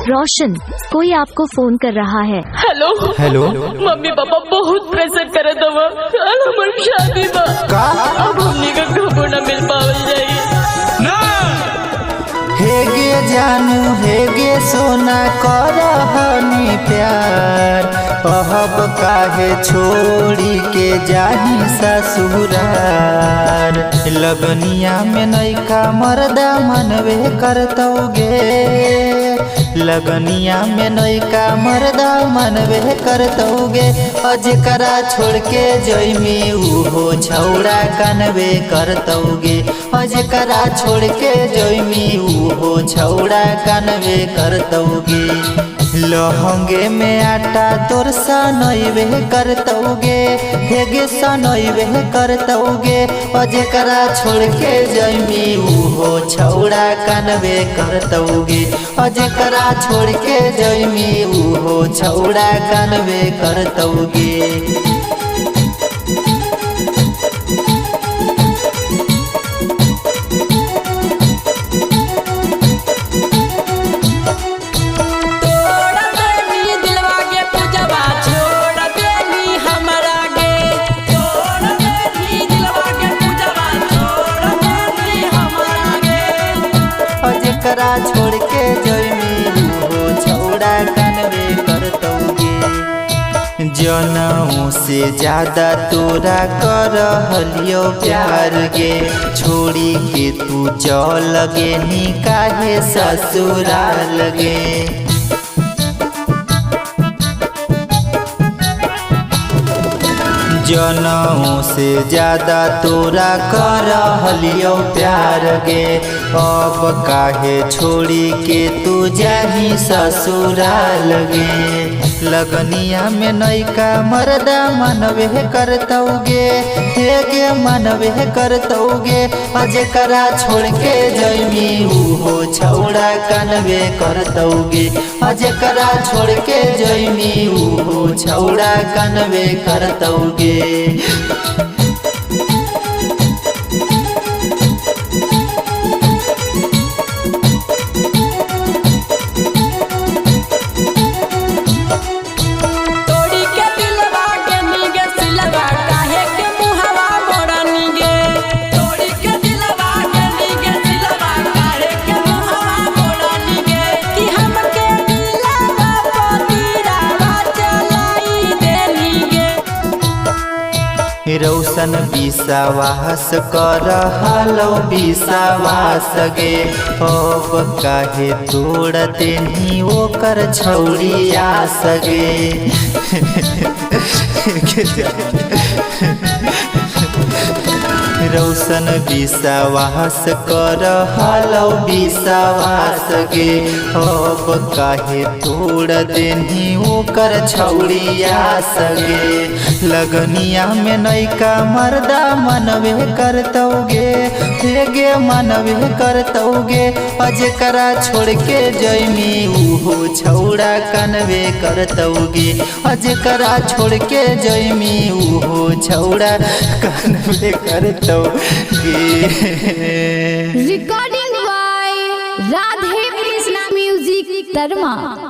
रोशन, कोई आपको फोन कर रहा है। हेलो हेलो, मम्मी पापा बहुत प्रेशर करे दवा कल हमर शादी बा का अब हमनी का कबो न मिल पावल जाई ना। हेगे जानू हेगे सोना करहनी प्यार, अब काहे छोड़ी के जाही ससुरार। लगनिया में नैका मर्दा मनवे करतोगे, लगनिया में नैका मर्दा मनवे करतोगे। अजकरा छोड़ के जइमी उहो छौड़ा कनवे करतोगे, अजकरा छोड़ के जइमी उहो छौड़ा कनवे करतोगे। लहंगे में आटा तोर सनैवे करतोगे, हेगे सनैवे करतोगे। अजकरा छोड़ के जइमी उहो छौड़ा कनवे करतोगे, अजकरा छोड़ के जइमी उहो छौड़ा कनवे करतोगे। अजकरा छोड़ के जइमी उहो छौड़ा कनवे करतोगे। जनऊ से ज्यादा तोरा करहलियो प्यार गे, छोड़ी के तू चल गे निकाहे ससुराल गे। जनऊ से ज्यादा तोरा करहलियो प्यार गे, अब काहे छोड़ी के तू जाही ससुराल गे। लगनिया में नैका मर्दा मनवे करतोगे, हेगे मनवे करतोगे। अजकरा छोड़ के जइमी उहो छौड़ा कनवे करतोगे, अजकरा छोड़ के जइमी उहो छौड़ा कनवे करतोगे। रोशन विश्वास करहलो विश्वास गे, अब काहे तोड़ देनी ओकर छौड़ी आस गे। रोशन विश्वास करहलो विश्वास गे, अब काहे तोड़ देनी ओकर छौड़ी आस गे। लगनिया में नैका मर्दा मनवे करतोगे, हेगे मनवे करतोगे। अजकरा छोड़ के जइमी उहो छौड़ा कनवे करतोगे, अजकरा छोड़ के जइमी उहो छौड़ा कनवे करतोगे। Recording by Radhe Krishna music दरमा।